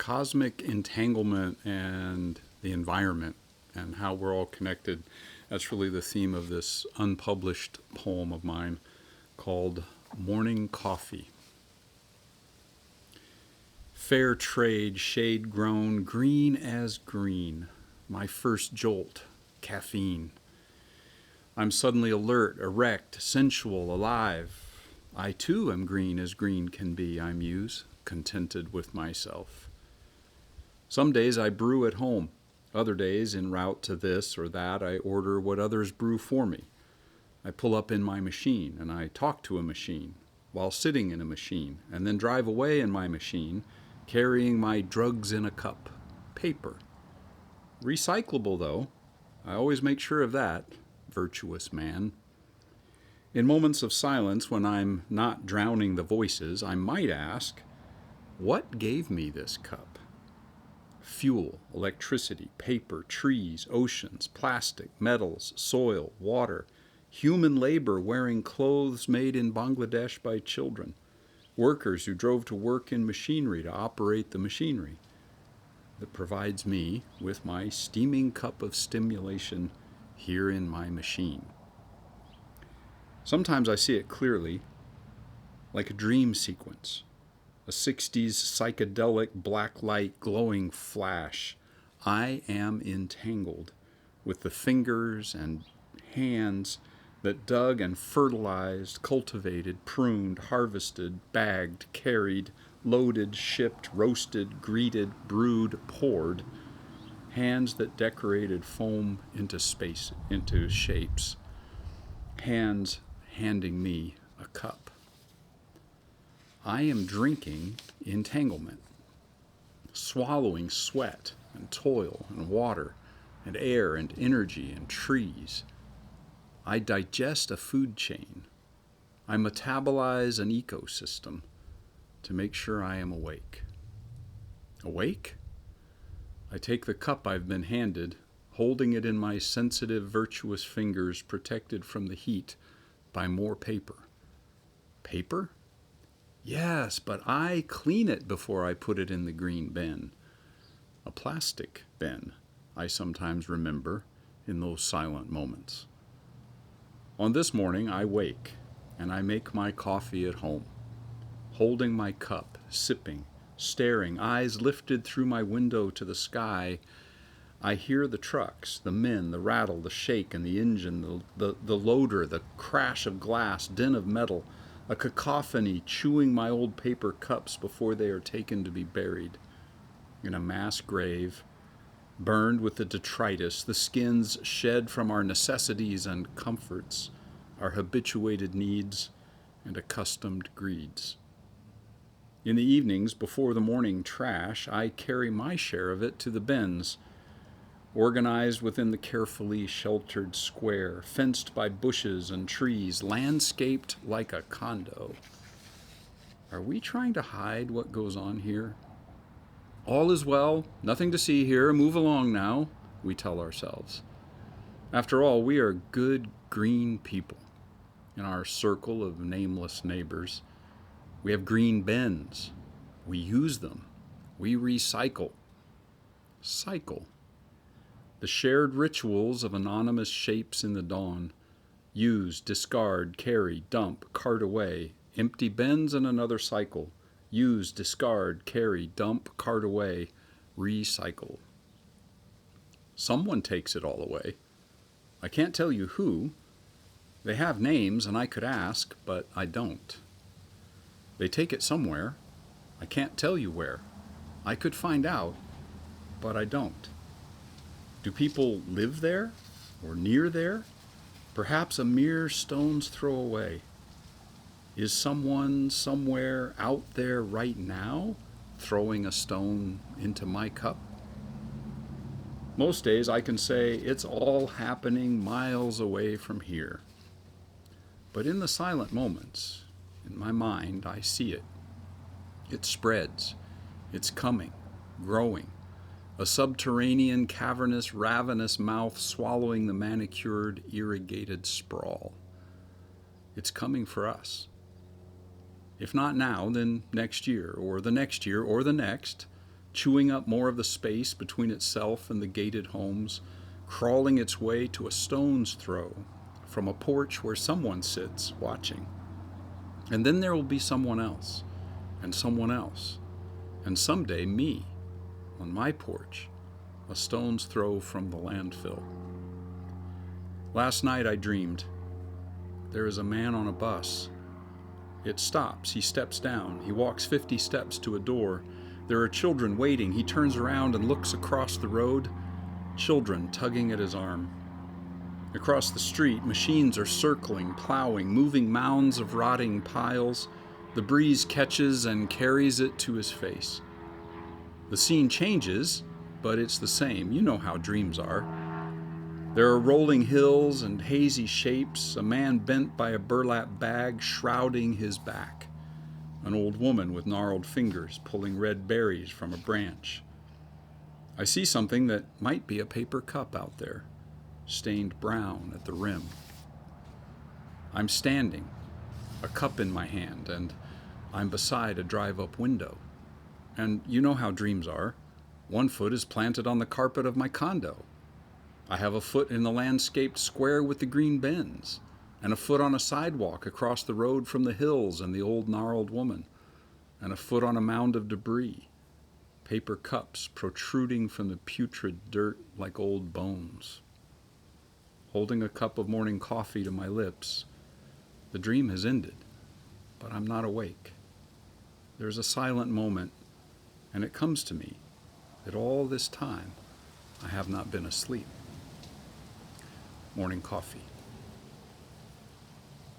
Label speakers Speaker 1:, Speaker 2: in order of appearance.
Speaker 1: cosmic entanglement and the environment and how we're all connected. That's really the theme of this unpublished poem of mine called Morning Coffee. Fair trade, shade grown, green as green, my first jolt, caffeine. I'm suddenly alert, erect, sensual, alive. I too am green as green can be, I muse, contented with myself. Some days I brew at home. Other days, en route to this or that, I order what others brew for me. I pull up in my machine and I talk to a machine while sitting in a machine and then drive away in my machine carrying my drugs in a cup, paper. Recyclable, though. I always make sure of that, virtuous man. In moments of silence, when I'm not drowning the voices, I might ask, what gave me this cup? Fuel, electricity, paper, trees, oceans, plastic, metals, soil, water, human labor wearing clothes made in Bangladesh by children, workers who drove to work in machinery to operate the machinery that provides me with my steaming cup of stimulation here in my machine. Sometimes I see it clearly, like a dream sequence. A 60s psychedelic black light glowing flash. I am entangled with the fingers and hands that dug and fertilized, cultivated, pruned, harvested, bagged, carried, loaded, shipped, roasted, greeted, brewed, poured. Hands that decorated foam into space, into shapes. Hands handing me a cup. I am drinking entanglement, swallowing sweat and toil and water and air and energy and trees. I digest a food chain. I metabolize an ecosystem to make sure I am awake. Awake? I take the cup I've been handed, holding it in my sensitive, virtuous fingers protected from the heat by more paper. Paper? Yes, but I clean it before I put it in the green bin. A plastic bin, I sometimes remember in those silent moments. On this morning, I wake and I make my coffee at home, holding my cup, sipping, staring, eyes lifted through my window to the sky. I hear the trucks, the men, the rattle, the shake and the engine, the loader, the crash of glass, din of metal, a cacophony chewing my old paper cups before they are taken to be buried in a mass grave, burned with the detritus, the skins shed from our necessities and comforts, our habituated needs and accustomed greeds. In the evenings, before the morning trash, I carry my share of it to the bins, organized within the carefully sheltered square, fenced by bushes and trees, landscaped like a condo. Are we trying to hide what goes on here? All is well, nothing to see here, move along now, we tell ourselves. After all, we are good green people in our circle of nameless neighbors. We have green bins. We use them. We recycle. Cycle. The shared rituals of anonymous shapes in the dawn. Use, discard, carry, dump, cart away. Empty bins and another cycle. Use, discard, carry, dump, cart away. Recycle. Someone takes it all away. I can't tell you who. They have names and I could ask, but I don't. They take it somewhere. I can't tell you where. I could find out, but I don't. Do people live there or near there? Perhaps a mere stone's throw away. Is someone somewhere out there right now throwing a stone into my cup? Most days I can say it's all happening miles away from here. But in the silent moments, in my mind, I see it. It spreads. It's coming, growing. A subterranean, cavernous, ravenous mouth swallowing the manicured, irrigated sprawl. It's coming for us. If not now, then next year, or the next year, or the next, chewing up more of the space between itself and the gated homes, crawling its way to a stone's throw from a porch where someone sits watching. And then there will be someone else, and someone else, and someday me, on my porch, a stone's throw from the landfill. Last night I dreamed. There is a man on a bus. It stops. He steps down. He walks 50 steps to a door. There are children waiting. He turns around and looks across the road. Children tugging at his arm. Across the street, machines are circling, plowing, moving mounds of rotting piles. The breeze catches and carries it to his face. The scene changes, but it's the same. You know how dreams are. There are rolling hills and hazy shapes, a man bent by a burlap bag shrouding his back, an old woman with gnarled fingers pulling red berries from a branch. I see something that might be a paper cup out there, stained brown at the rim. I'm standing, a cup in my hand, and I'm beside a drive-up window. And you know how dreams are. One foot is planted on the carpet of my condo. I have a foot in the landscaped square with the green bends, and a foot on a sidewalk across the road from the hills and the old gnarled woman, and a foot on a mound of debris, paper cups protruding from the putrid dirt like old bones. Holding a cup of morning coffee to my lips, the dream has ended, but I'm not awake. There's a silent moment, and it comes to me that all this time I have not been asleep. Morning coffee.